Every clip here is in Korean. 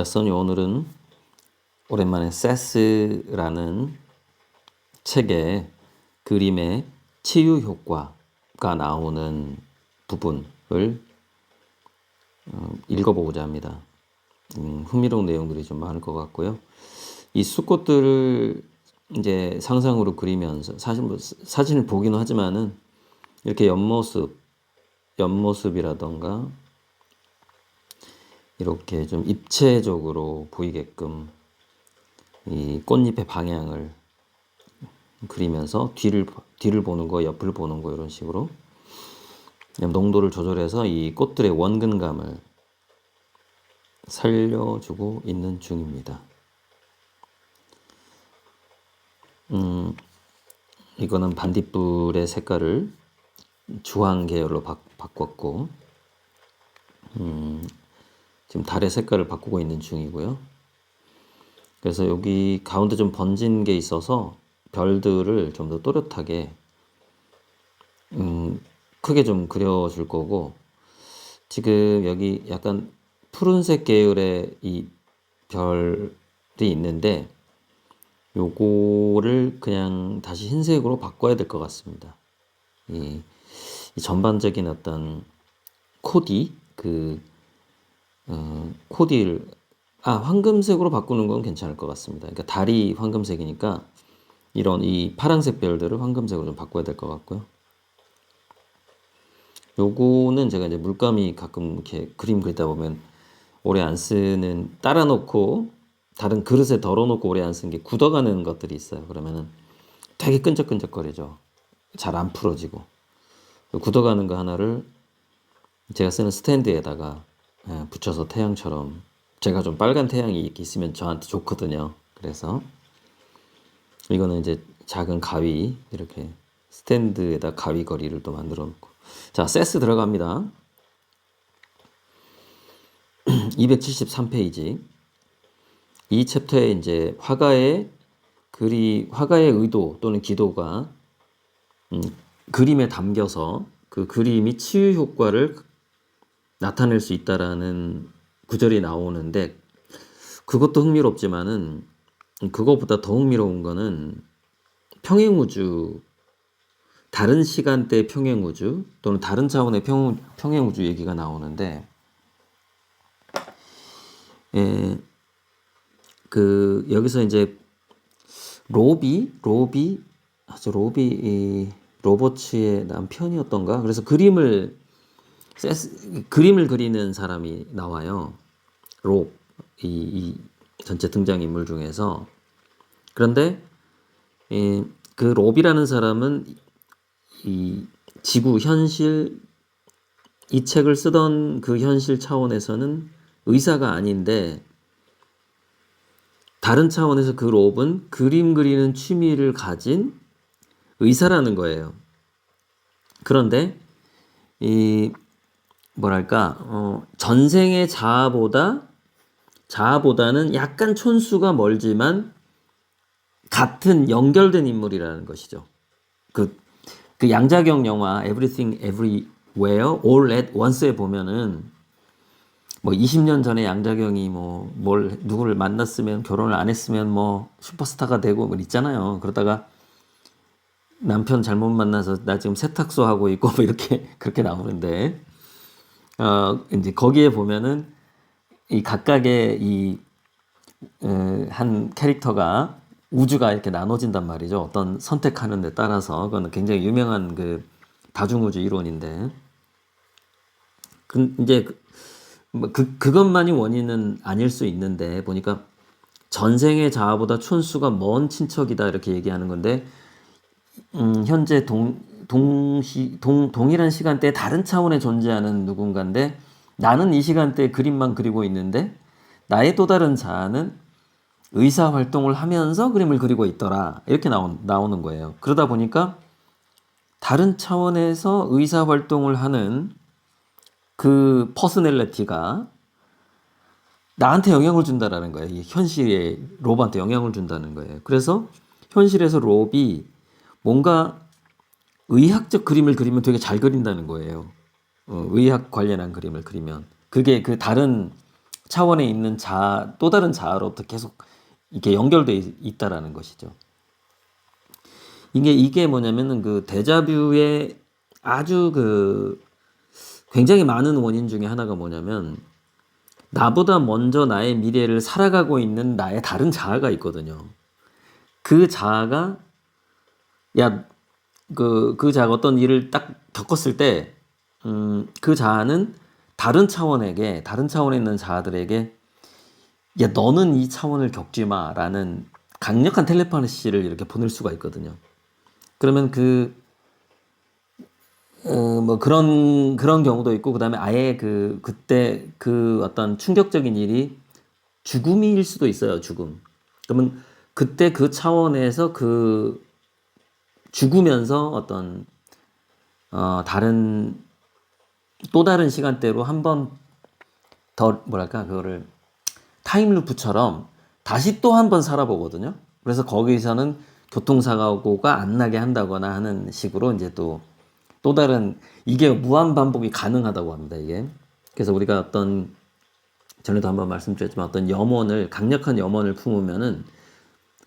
써니 오늘은 오랜만에 세스라는 책의 그림의 치유 효과가 나오는 부분을 읽어보고자 합니다. 흥미로운 내용들이 좀 많을 것 같고요. 이 수꽃들을 이제 상상으로 그리면서 사실 뭐 사진을 보기는 하지만은 이렇게 옆모습이라던가 이렇게 좀 입체적으로 보이게끔 이 꽃잎의 방향을 그리면서 뒤를 보는 거, 옆을 보는 거 이런 식으로 농도를 조절해서 이 꽃들의 원근감을 살려주고 있는 중입니다. 이거는 반딧불의 색깔을 주황 계열로 바꿨고 지금 달의 색깔을 바꾸고 있는 중이고요. 그래서 여기 가운데 좀 번진 게 있어서 별들을 좀 더 또렷하게 크게 좀 그려줄 거고, 지금 여기 약간 푸른색 계열의 이 별이 있는데 요거를 그냥 다시 흰색으로 바꿔야 될 것 같습니다. 이 전반적인 어떤 코디 코디를 황금색으로 바꾸는 건 괜찮을 것 같습니다. 그러니까 달이 황금색이니까 이런 이 파란색 별들을 황금색으로 좀 바꿔야 될 것 같고요. 요거는 제가 이제 물감이 가끔 이렇게 그림 그리다 보면 오래 안 쓰는 따라 놓고 다른 그릇에 덜어 놓고 오래 안 쓴 게 굳어가는 것들이 있어요. 그러면은 되게 끈적끈적거리죠. 잘 안 풀어지고. 굳어가는 거 하나를 제가 쓰는 스탠드에다가 붙여서 태양처럼, 제가 좀 빨간 태양이 있으면 저한테 좋거든요. 그래서 이거는 이제 작은 가위, 이렇게 스탠드에다 가위 거리를 또 만들어 놓고. 자, 세스 들어갑니다. 273페이지. 이 챕터에 이제 화가의 의도 또는 기도가 그림에 담겨서 그 그림이 치유 효과를 나타낼 수 있다라는 구절이 나오는데, 그것도 흥미롭지만은 그것보다 더 흥미로운 거는 평행우주, 다른 시간대 평행우주 또는 다른 차원의 평행우주 얘기가 나오는데, 여기서 이제 로버츠의 남편이었던가? 그래서 그림을 그리는 사람이 나와요. 이 전체 등장인물 중에서. 그런데 그 롭이라는 사람은 이 지구 현실, 이 책을 쓰던 그 현실 차원에서는 의사가 아닌데, 다른 차원에서 그 롭은 그림 그리는 취미를 가진 의사라는 거예요. 그런데 전생의 자아보다는 약간 촌수가 멀지만 같은 연결된 인물이라는 것이죠. 그 양자경 영화 Everything Everywhere All at Once에 보면은 20년 전에 양자경이 누구를 만났으면, 결혼을 안 했으면 슈퍼스타가 되고 있잖아요. 그러다가 남편 잘못 만나서 나 지금 세탁소 하고 있고 이렇게 그렇게 나오는데, 이제 거기에 보면은 이 각각의 한 캐릭터가, 우주가 이렇게 나눠진단 말이죠. 어떤 선택하는 데 따라서. 그건 굉장히 유명한 그 다중우주 이론인데, 이제 그것만이 원인은 아닐 수 있는데, 보니까 전생의 자아보다 촌수가 먼 친척이다 이렇게 얘기하는 건데, 현재 동일한 시간대에 다른 차원에 존재하는 누군가인데, 나는 이 시간대에 그림만 그리고 있는데 나의 또 다른 자아는 의사 활동을 하면서 그림을 그리고 있더라, 이렇게 나오는 거예요. 그러다 보니까 다른 차원에서 의사 활동을 하는 그 퍼스널리티가 나한테 영향을 준다라는 거예요. 이 현실의 롭한테 영향을 준다는 거예요. 그래서 현실에서 롭이 뭔가 의학적 그림을 그리면 되게 잘 그린다는 거예요. 의학 관련한 그림을 그리면 그게 그 다른 차원에 있는 자아, 또 다른 자아로부터 계속 이렇게 연결돼 있다라는 것이죠. 이게 뭐냐면은 그 데자뷰의 아주 그 굉장히 많은 원인 중에 하나가 뭐냐면 나보다 먼저 나의 미래를 살아가고 있는 나의 다른 자아가 있거든요. 그 자아가 야 그 자아가 어떤 일을 딱 겪었을 때 그 자아는 다른 차원에 있는 자아들에게 야 너는 이 차원을 겪지 마라는 강력한 텔레파시를 이렇게 보낼 수가 있거든요. 그러면 뭐 그런 경우도 있고, 그다음에 아예 그때 그 어떤 충격적인 일이 죽음일 수도 있어요, 죽음. 그러면 그때 그 차원에서 죽으면서 어떤, 다른, 또 다른 시간대로 한 번 더, 뭐랄까, 그거를 타임루프처럼 다시 또 한 번 살아보거든요. 그래서 거기서는 교통사고가 안 나게 한다거나 하는 식으로 이제 또 다른 이게 무한 반복이 가능하다고 합니다. 이게 그래서 우리가 어떤 전에도 한번 말씀드렸지만 어떤 강력한 염원을 품으면은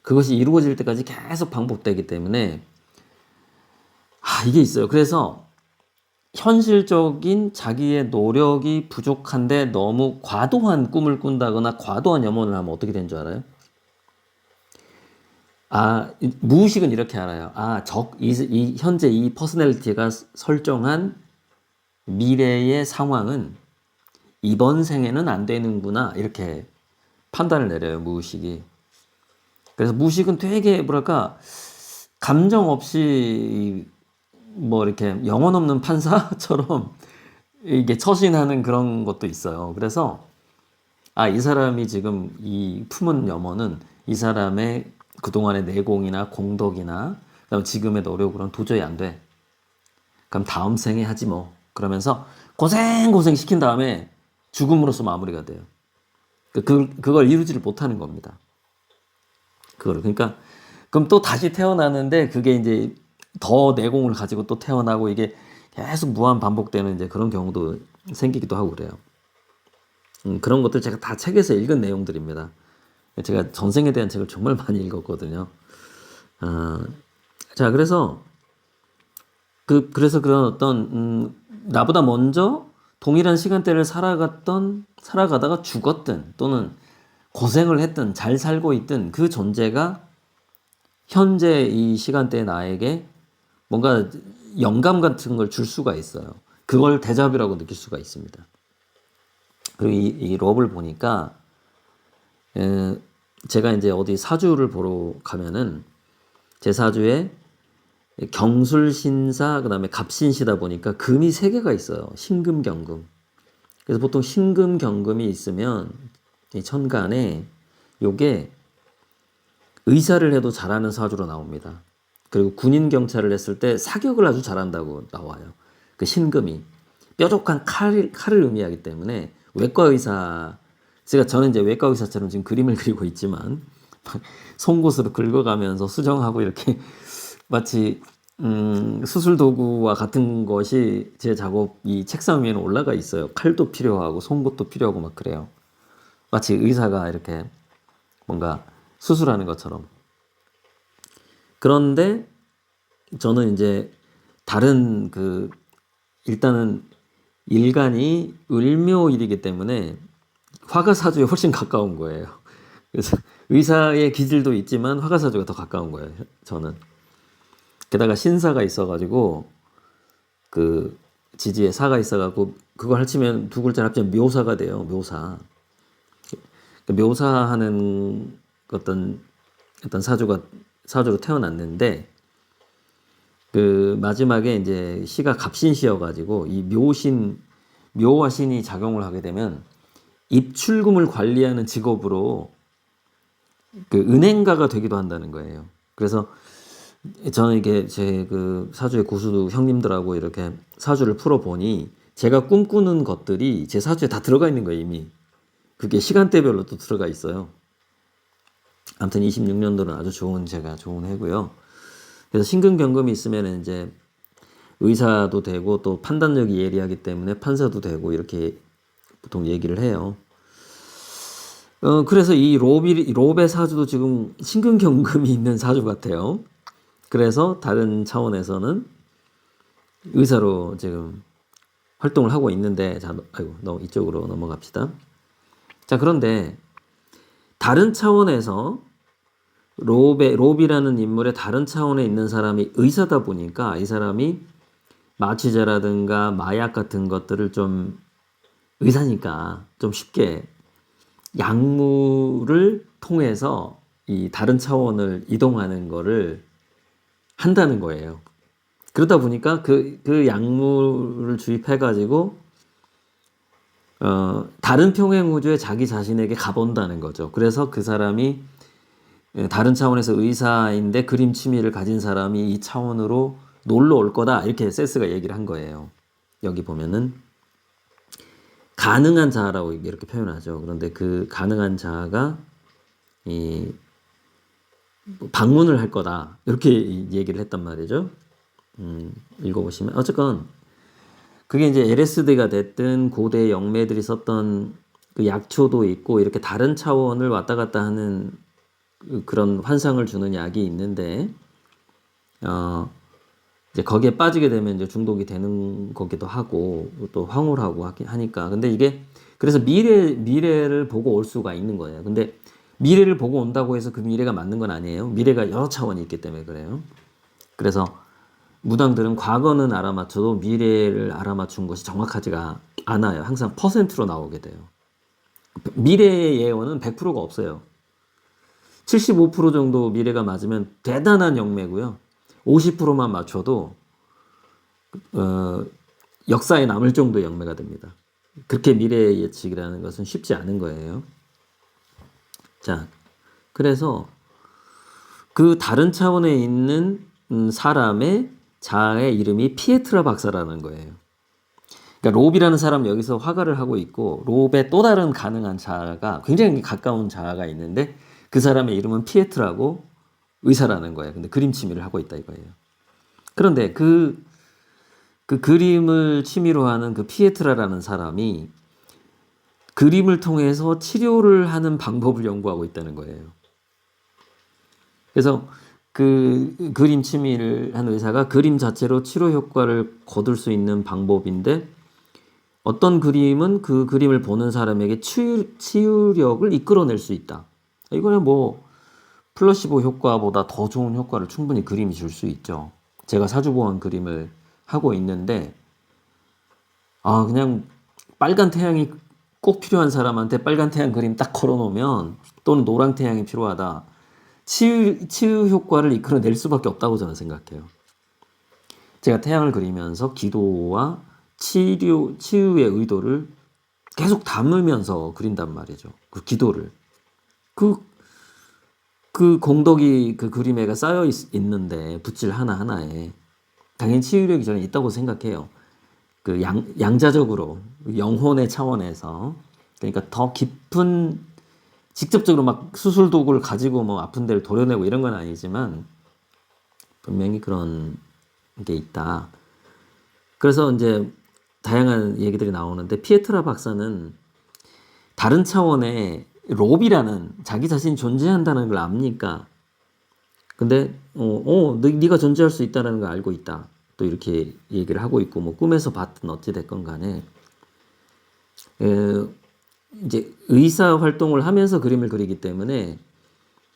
그것이 이루어질 때까지 계속 반복되기 때문에 이게 있어요. 그래서 현실적인 자기의 노력이 부족한데 너무 과도한 꿈을 꾼다거나 과도한 염원을 하면 어떻게 되는 줄 알아요? 무의식은 이렇게 알아요. 현재 이 퍼스널리티가 설정한 미래의 상황은 이번 생에는 안 되는구나. 이렇게 판단을 내려요, 무의식이. 그래서 무의식은 되게, 뭐랄까, 감정 없이, 뭐, 이렇게 영혼 없는 판사처럼 이게 처신하는 그런 것도 있어요. 그래서, 이 사람이 지금 이 품은 염원은 이 사람의 그동안의 내공이나 공덕이나 그다음에 지금의 노력으로는 도저히 안 돼. 그럼 다음 생에 하지 뭐. 그러면서 고생 시킨 다음에 죽음으로써 마무리가 돼요. 그걸 이루지를 못하는 겁니다. 그러니까 그럼 또 다시 태어나는데 그게 이제 더 내공을 가지고 또 태어나고 이게 계속 무한 반복되는 이제 그런 경우도 생기기도 하고 그래요. 그런 것들 제가 다 책에서 읽은 내용들입니다. 제가 전생에 대한 책을 정말 많이 읽었거든요. 자, 그래서 그런 어떤, 나보다 먼저 동일한 시간대를 살아가다가 죽었든, 또는 고생을 했든, 잘 살고 있든, 그 존재가 현재 이 시간대의 나에게 뭔가 영감 같은 걸 줄 수가 있어요. 그걸 데자뷰라고 느낄 수가 있습니다. 그리고 이 럽을 보니까, 제가 이제 어디 사주를 보러 가면은 제 사주에 경술신사 그다음에 갑신시다 보니까 금이 3개가 있어요. 신금경금. 그래서 보통 신금경금이 있으면 이 천간에 요게 의사를 해도 잘하는 사주로 나옵니다. 그리고 군인 경찰을 했을 때 사격을 아주 잘한다고 나와요. 그 신금이 뾰족한 칼을 의미하기 때문에 외과 의사, 저는 이제 외과 의사처럼 지금 그림을 그리고 있지만 송곳으로 긁어가면서 수정하고 이렇게 마치 수술 도구와 같은 것이 제 작업 이 책상 위에는 올라가 있어요. 칼도 필요하고 송곳도 필요하고 막 그래요. 마치 의사가 이렇게 뭔가 수술하는 것처럼. 그런데 저는 이제 다른 일단은 일간이 을묘일이기 때문에 화가사주에 훨씬 가까운 거예요. 그래서 의사의 기질도 있지만 화가사주가 더 가까운 거예요. 저는. 게다가 신사가 있어가지고 그 지지에 사가 있어가지고 그걸 합치면 두 글자 합치면 묘사가 돼요. 묘사. 묘사하는 어떤 사주로 태어났는데 그 마지막에 이제 시가 갑신시여가지고 이 묘와 신이 작용을 하게 되면 입출금을 관리하는 직업으로 그 은행가가 되기도 한다는 거예요. 그래서 저는 이게 제 사주의 고수 형님들하고 이렇게 사주를 풀어보니 제가 꿈꾸는 것들이 제 사주에 다 들어가 있는 거예요, 이미. 그게 시간대별로 또 들어가 있어요. 아무튼 26년도는 아주 좋은 해고요. 그래서 신금경금이 있으면 이제 의사도 되고 또 판단력이 예리하기 때문에 판사도 되고 이렇게 보통 얘기를 해요. 그래서 이 롭의 사주도 지금 신근경금이 있는 사주 같아요. 그래서 다른 차원에서는 의사로 지금 활동을 하고 있는데, 자, 아이고, 이쪽으로 넘어갑시다. 자, 그런데 다른 차원에서 롭이라는 인물의 다른 차원에 있는 사람이 의사다 보니까 이 사람이 마취제라든가 마약 같은 것들을 좀 의사니까 좀 쉽게 약물을 통해서 이 다른 차원을 이동하는 거를 한다는 거예요. 그러다 보니까 그 약물을 주입해가지고 다른 평행 우주에 자기 자신에게 가본다는 거죠. 그래서 그 사람이 다른 차원에서 의사인데 그림 취미를 가진 사람이 이 차원으로 놀러 올 거다, 이렇게 세스가 얘기를 한 거예요. 여기 보면은 가능한 자아라고 이렇게 표현하죠. 그런데 그 가능한 자아가 이 방문을 할 거다, 이렇게 얘기를 했단 말이죠. 읽어보시면 어쨌건 그게 이제 LSD가 됐든 고대 영매들이 썼던 그 약초도 있고 이렇게 다른 차원을 왔다 갔다 하는 그런 환상을 주는 약이 있는데, 이제 거기에 빠지게 되면 이제 중독이 되는 거기도 하고 또 황홀하고 하니까. 근데 이게 그래서 미래를 보고 올 수가 있는 거예요. 근데 미래를 보고 온다고 해서 그 미래가 맞는 건 아니에요. 미래가 여러 차원이 있기 때문에 그래요. 그래서 무당들은 과거는 알아맞혀도 미래를 알아맞춘 것이 정확하지가 않아요. 항상 퍼센트로 나오게 돼요. 미래의 예언은 100%가 없어요. 75% 정도 미래가 맞으면 대단한 영매고요. 50%만 맞춰도 역사에 남을 정도의 영매가 됩니다. 그렇게 미래 예측이라는 것은 쉽지 않은 거예요. 자, 그래서 그 다른 차원에 있는 사람의 자아의 이름이 피에트라 박사라는 거예요. 그러니까 롭이라는 사람 여기서 화가를 하고 있고, 롭의 또 다른 가능한 자아가 굉장히 가까운 자아가 있는데 그 사람의 이름은 피에트라고 의사라는 거예요. 근데 그림 취미를 하고 있다 이거예요. 그런데 그 그림을 취미로 하는 그 피에트라라는 사람이 그림을 통해서 치료를 하는 방법을 연구하고 있다는 거예요. 그래서 그 그림 취미를 한 의사가 그림 자체로 치료 효과를 거둘 수 있는 방법인데, 어떤 그림은 그 그림을 보는 사람에게 치유력을 이끌어낼 수 있다. 이거는 뭐 플라시보 효과보다 더 좋은 효과를 충분히 그림이 줄 수 있죠. 제가 사주보험 그림을 하고 있는데, 그냥 빨간 태양이 꼭 필요한 사람한테 빨간 태양 그림 딱 걸어놓으면, 또는 노랑 태양이 필요하다, 치유 효과를 이끌어낼 수밖에 없다고 저는 생각해요. 제가 태양을 그리면서 기도와 치유의 의도를 계속 담으면서 그린단 말이죠. 그 기도를. 그 공덕이 그 그림에가 쌓여 있는데, 붓질 하나하나에 당연히 치유력이 저는 있다고 생각해요. 그 양자적으로, 영혼의 차원에서. 그러니까 더 깊은, 직접적으로 막 수술 도구를 가지고 뭐 아픈 데를 도려내고 이런 건 아니지만 분명히 그런 게 있다. 그래서 이제 다양한 얘기들이 나오는데, 피에트라 박사는 다른 차원의 롭이라는 자기 자신이 존재한다는 걸 압니까? 근데 네가 존재할 수 있다는 걸 알고 있다, 또 이렇게 얘기를 하고 있고, 뭐 꿈에서 봤든 어찌 됐건 간에 이제 의사 활동을 하면서 그림을 그리기 때문에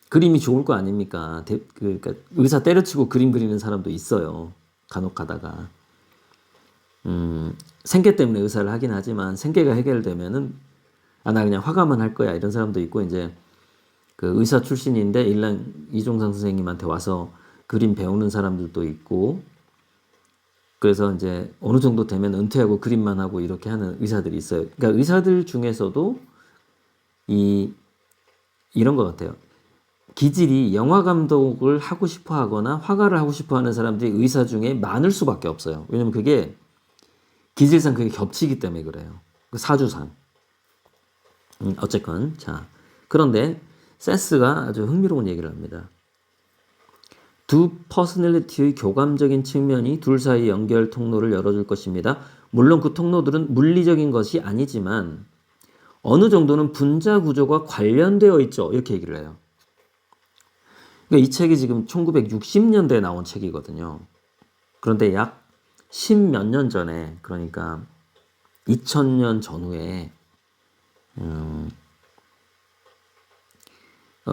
그림이 좋을 거 아닙니까? 그러니까 의사 때려치고 그림 그리는 사람도 있어요, 간혹 가다가. 생계 때문에 의사를 하긴 하지만 생계가 해결되면은 나 그냥 화가만 할 거야, 이런 사람도 있고, 이제 그 의사 출신인데 일랑 이종상 선생님한테 와서 그림 배우는 사람들도 있고, 그래서 이제 어느 정도 되면 은퇴하고 그림만 하고 이렇게 하는 의사들이 있어요. 그러니까 의사들 중에서도 이런 것 같아요. 기질이 영화 감독을 하고 싶어 하거나 화가를 하고 싶어 하는 사람들이 의사 중에 많을 수밖에 없어요. 왜냐면 그게 기질상 그게 겹치기 때문에 그래요. 그 사주상. 어쨌건, 자, 그런데 세스가 아주 흥미로운 얘기를 합니다. 두 퍼스널리티의 교감적인 측면이 둘 사이의 연결 통로를 열어줄 것입니다. 물론 그 통로들은 물리적인 것이 아니지만 어느 정도는 분자 구조가 관련되어 있죠. 이렇게 얘기를 해요. 그러니까 이 책이 지금 1960년대에 나온 책이거든요. 그런데 약 10몇 년 전에, 그러니까 2000년 전후에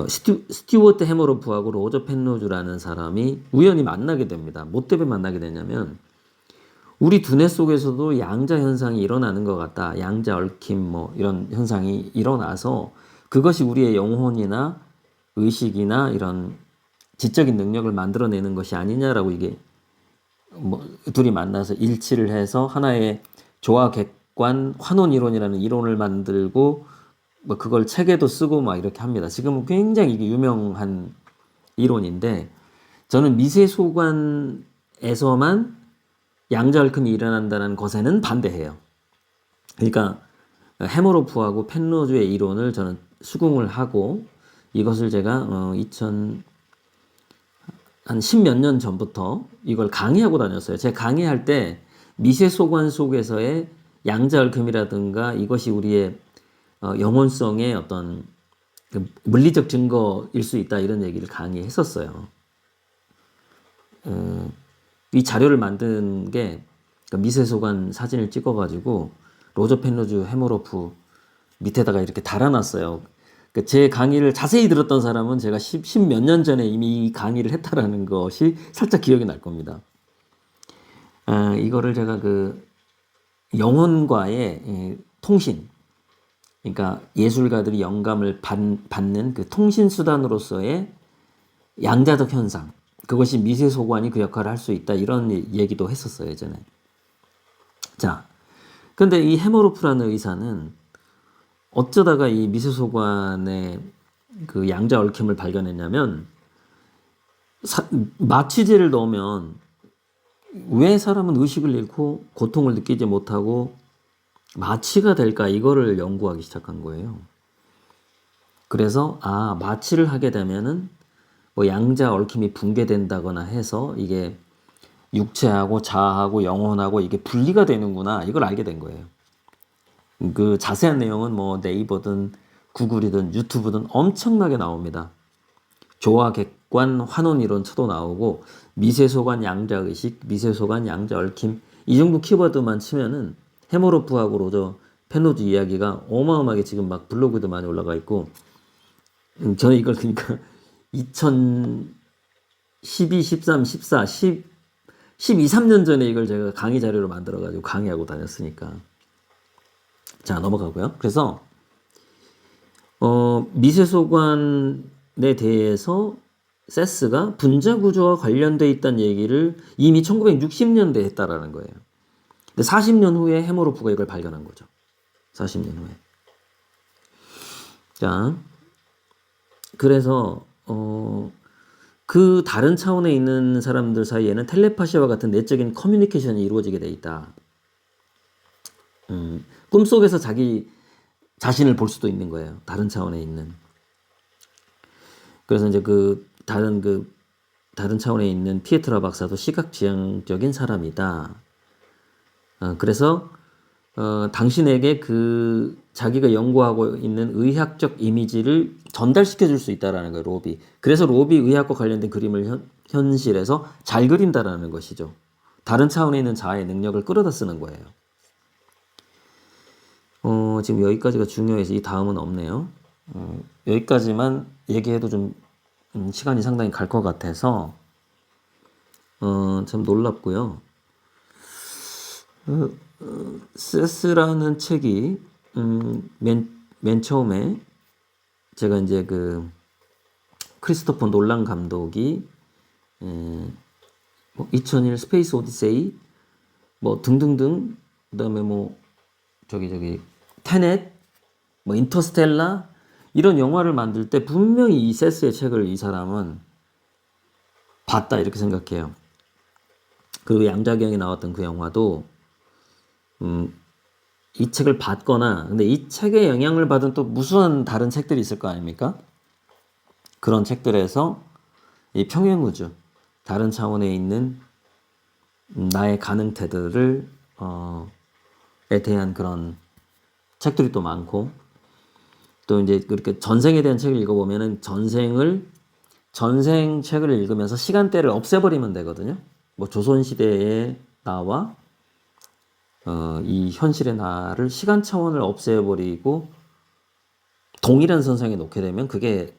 스튜어트 해머로프하고 로저 펜로즈라는 사람이 우연히 만나게 됩니다. 뭐 때문에 만나게 되냐면 우리 두뇌 속에서도 양자 현상이 일어나는 것 같다. 양자 얽힘 뭐 이런 현상이 일어나서 그것이 우리의 영혼이나 의식이나 이런 지적인 능력을 만들어내는 것이 아니냐라고 이게 뭐 둘이 만나서 일치를 해서 하나의 조화객관 환원 이론이라는 이론을 만들고 뭐 그걸 책에도 쓰고 막 이렇게 합니다. 지금은 굉장히 이게 유명한 이론인데 저는 미세 소관에서만 양자 얽힘이 일어난다는 것에는 반대해요. 그러니까 해머로프하고 펜로즈의 이론을 저는 수긍을 하고 이것을 제가 2000 한 10몇 년 전부터 이걸 강의하고 다녔어요. 제가 강의할 때 미세 소관 속에서의 양자 얽힘이라든가 이것이 우리의 영혼성의 어떤 물리적 증거일 수 있다 이런 얘기를 강의했었어요. 이 자료를 만든 게 미세 소관 사진을 찍어가지고 로저 펜로즈 해머로프 밑에다가 이렇게 달아놨어요. 제 강의를 자세히 들었던 사람은 제가 10 몇 년 전에 이미 이 강의를 했다라는 것이 살짝 기억이 날 겁니다. 이거를 제가 그 영혼과의 통신, 그러니까 예술가들이 영감을 받는 그 통신 수단으로서의 양자적 현상, 그것이 미세 소관이 그 역할을 할 수 있다 이런 얘기도 했었어요 예전에. 자, 근데 이 해머로프라는 의사는 어쩌다가 이 미세 소관의 그 양자 얽힘을 발견했냐면 마취제를 넣으면 왜 사람은 의식을 잃고 고통을 느끼지 못하고 마취가 될까 이거를 연구하기 시작한 거예요. 그래서 마취를 하게 되면은 뭐 양자 얽힘이 붕괴된다거나 해서 이게 육체하고 자아하고 영혼하고 이게 분리가 되는구나 이걸 알게 된 거예요. 그 자세한 내용은 뭐 네이버든 구글이든 유튜브든 엄청나게 나옵니다. 조화객관 환원 이론 쳐도 나오고 미세소관 양자의식, 미세소관 양자 얽힘 이 정도 키워드만 치면은 해머로프하고 로저 펜로즈 이야기가 어마어마하게 지금 막 블로그도 많이 올라가 있고 저는 이걸 그러니까 2012, 13, 14, 12, 13년 전에 이걸 제가 강의 자료로 만들어가지고 강의하고 다녔으니까. 자, 넘어가고요. 그래서 미세소관에 대해서 세스가 분자 구조와 관련되어 있다는 얘기를 이미 1960년대에 했다라는 거예요. 근데 40년 후에 해머로프가 이걸 발견한 거죠. 40년 후에. 자, 그래서 그 다른 차원에 있는 사람들 사이에는 텔레파시와 같은 내적인 커뮤니케이션이 이루어지게 돼 있다. 꿈속에서 자기 자신을 볼 수도 있는 거예요. 다른 차원에 있는. 그래서 이제 다른 차원에 있는 피에트라 박사도 시각지향적인 사람이다. 그래서 당신에게 자기가 연구하고 있는 의학적 이미지를 전달시켜 줄 수 있다라는 거예요, 로비. 그래서 로비 의학과 관련된 그림을 현실에서 잘 그린다라는 것이죠. 다른 차원에 있는 자아의 능력을 끌어다 쓰는 거예요. 지금 여기까지가 중요해서 이 다음은 없네요. 여기까지만 얘기해도 좀 시간이 상당히 갈 것 같아서 참 놀랍고요. 세스라는 책이 맨 처음에 제가 이제 크리스토퍼 놀란 감독이 2001 스페이스 오디세이 뭐 등등등 그다음에 뭐 테넷 뭐 인터스텔라 이런 영화를 만들 때 분명히 이 세스의 책을 이 사람은 봤다 이렇게 생각해요. 그리고 양자경이 나왔던 그 영화도 이 책을 봤거나 근데 이 책에 영향을 받은 또 무수한 다른 책들이 있을 거 아닙니까? 그런 책들에서 이 평행우주 다른 차원에 있는 나의 가능태들을 에 대한 그런 책들이 또 많고 또 이제 그렇게 전생에 대한 책을 읽어보면은 전생 책을 읽으면서 시간대를 없애버리면 되거든요. 뭐 조선시대의 나와 이 현실의 나를 시간 차원을 없애버리고 동일한 선상에 놓게 되면 그게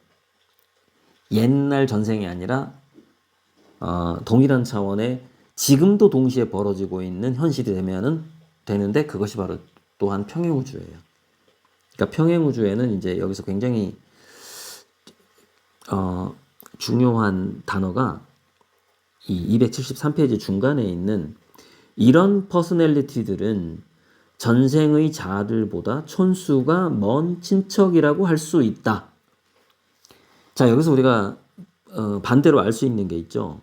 옛날 전생이 아니라 동일한 차원의 지금도 동시에 벌어지고 있는 현실이 되는데 그것이 바로 또한 평행우주예요. 그러니까 평행우주에는 이제 여기서 굉장히 중요한 단어가 이 273페이지 중간에 있는 이런 퍼스널리티들은 전생의 자들보다 촌수가 먼 친척이라고 할 수 있다. 자, 여기서 우리가 반대로 알 수 있는 게 있죠.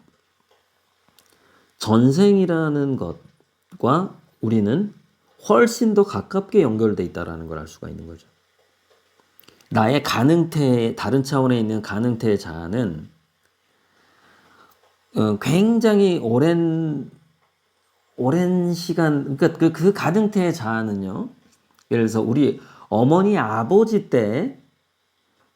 전생이라는 것과 우리는 훨씬 더 가깝게 연결돼 있다라는 걸 알 수가 있는 거죠. 나의 가능태, 다른 차원에 있는 가능태의 자아는 굉장히 오랜 시간, 그러니까 그 가능태의 자아는요. 예를 들어서 우리 어머니 아버지 때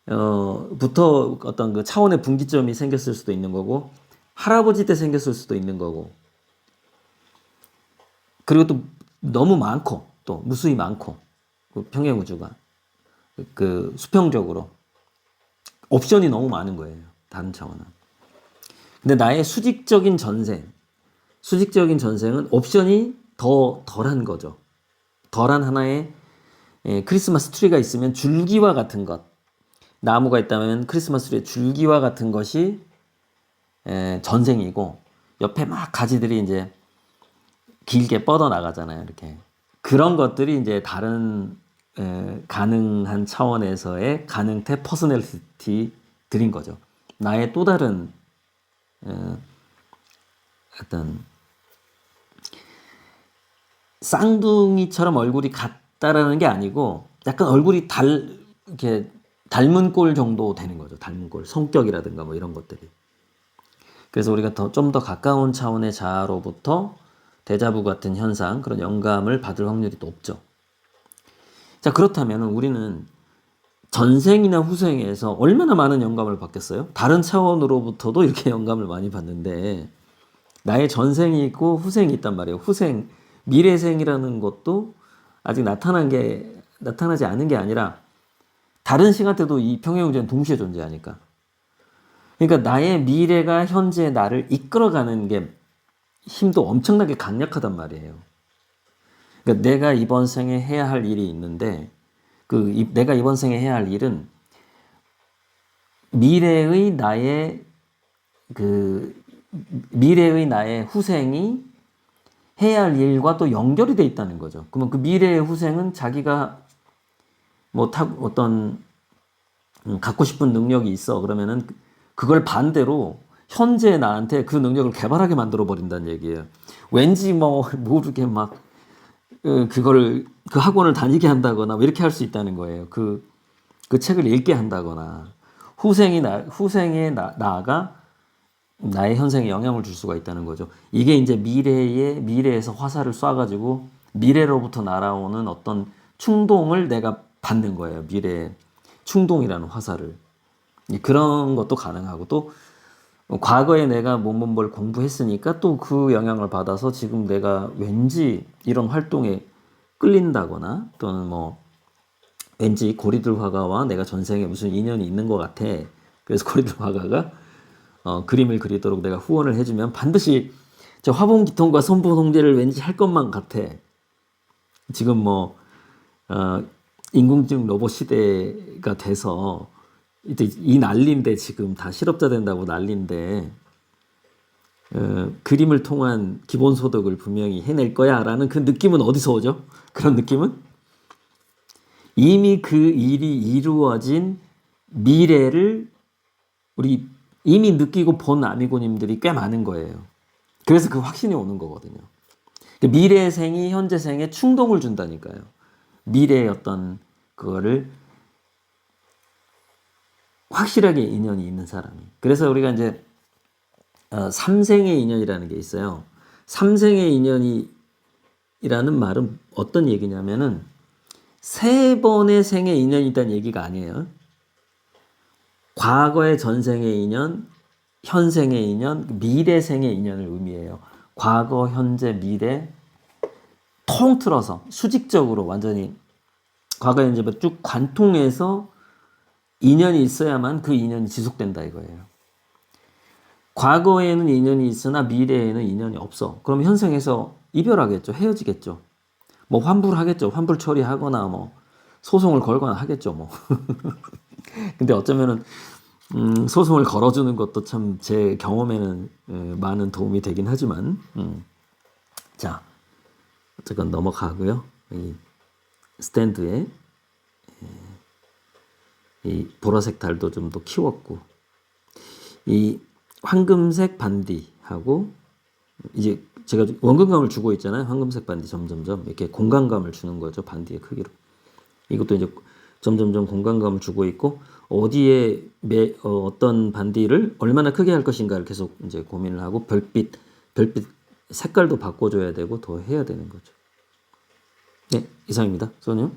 부터 어떤 그 차원의 분기점이 생겼을 수도 있는 거고, 할아버지 때 생겼을 수도 있는 거고, 그리고 또 너무 많고, 또 무수히 많고, 그 평행우주가 그 수평적으로 옵션이 너무 많은 거예요. 다른 차원은. 근데 나의 수직적인 전생은 옵션이 더 덜한 거죠. 덜한 하나의 크리스마스 트리가 있으면 줄기와 같은 것, 나무가 있다면 크리스마스 트리의 줄기와 같은 것이 전생이고, 옆에 막 가지들이 이제 길게 뻗어 나가잖아요. 이렇게. 그런 것들이 이제 다른 가능한 차원에서의 가능태 퍼스널리티들인 거죠. 나의 또 다른 어떤 쌍둥이처럼 얼굴이 같다라는 게 아니고 약간 얼굴이 이렇게 닮은 꼴 정도 되는 거죠. 닮은 꼴, 성격이라든가 뭐 이런 것들이. 그래서 우리가 좀 더 가까운 차원의 자아로부터 데자부 같은 현상, 그런 영감을 받을 확률이 높죠. 자, 그렇다면 우리는 전생이나 후생에서 얼마나 많은 영감을 받겠어요? 다른 차원으로부터도 이렇게 영감을 많이 받는데, 나의 전생이 있고 후생이 있단 말이에요. 미래생이라는 것도 아직 나타나지 않은 게 아니라 다른 시간대도 이 평행우주는 동시에 존재하니까. 그러니까 나의 미래가 현재 나를 이끌어가는 게 힘도 엄청나게 강력하단 말이에요. 그러니까 내가 이번 생에 해야 할 일이 있는데 내가 이번 생에 해야 할 일은 미래의 나의 후생이 해야 할 일과 또 연결이 돼 있다는 거죠. 그러면 그 미래의 후생은 자기가 뭐 어떤 갖고 싶은 능력이 있어. 그러면은 그걸 반대로 현재 나한테 그 능력을 개발하게 만들어 버린다는 얘기예요. 왠지 뭐 모르게 막 그 학원을 다니게 한다거나 뭐 이렇게 할 수 있다는 거예요. 그 책을 읽게 한다거나 후생의 나가 나의 현생에 영향을 줄 수가 있다는 거죠. 이게 이제 미래에서 화살을 쏴가지고 미래로부터 날아오는 어떤 충동을 내가 받는 거예요. 미래의 충동이라는 화살을. 그런 것도 가능하고, 또 과거에 내가 뭘 공부했으니까 또 그 영향을 받아서 지금 내가 왠지 이런 활동에 끌린다거나, 또는 뭐 왠지 고리들 화가와 내가 전생에 무슨 인연이 있는 것 같아. 그래서 고리들 화가가 그림을 그리도록 내가 후원을 해주면 반드시 저 화봉기통과 선보송제를 왠지 할 것만 같아. 지금 뭐 인공지능 로봇 시대가 돼서 이 난리인데, 지금 다 실업자 된다고 난리인데, 그림을 통한 기본소득을 분명히 해낼 거야 라는 그 느낌은 어디서 오죠? 그런 느낌은 이미 그 일이 이루어진 미래를 우리 이미 느끼고 본 아미고님들이 꽤 많은 거예요. 그래서 그 확신이 오는 거거든요. 미래의 생이 현재 생에 충동을 준다니까요. 미래의 어떤 그거를 확실하게 인연이 있는 사람이. 그래서 우리가 이제 삼생의 인연이라는 게 있어요. 삼생의 인연이라는 말은 어떤 얘기냐면은 세 번의 생에 인연이 있다는 얘기가 아니에요. 과거의 전생의 인연, 현생의 인연, 미래 생의 인연을 의미해요. 과거, 현재, 미래 통틀어서 수직적으로 완전히 과거에 이제 쭉 관통해서 인연이 있어야만 그 인연이 지속된다 이거예요. 과거에는 인연이 있으나 미래에는 인연이 없어. 그럼 현생에서 이별하겠죠. 헤어지겠죠. 뭐 환불하겠죠. 환불 처리하거나 뭐 소송을 걸거나 하겠죠. 뭐. 근데 어쩌면은 소송을 걸어주는 것도 참 제 경험에는 많은 도움이 되긴 하지만 자 어쨌건 넘어가고요. 이 스탠드에 이 보라색 달도 좀 더 키웠고 이 황금색 반디하고 이제 제가 원근감을 주고 있잖아요. 황금색 반디 점점점 이렇게 공간감을 주는 거죠. 반디의 크기로. 이것도 이제 점점점 공간감을 주고 있고 어디에 어떤 반디를 얼마나 크게 할 것인가를 계속 이제 고민을 하고 별빛 색깔도 바꿔줘야 되고 더 해야 되는 거죠. 네, 이상입니다. 소녀.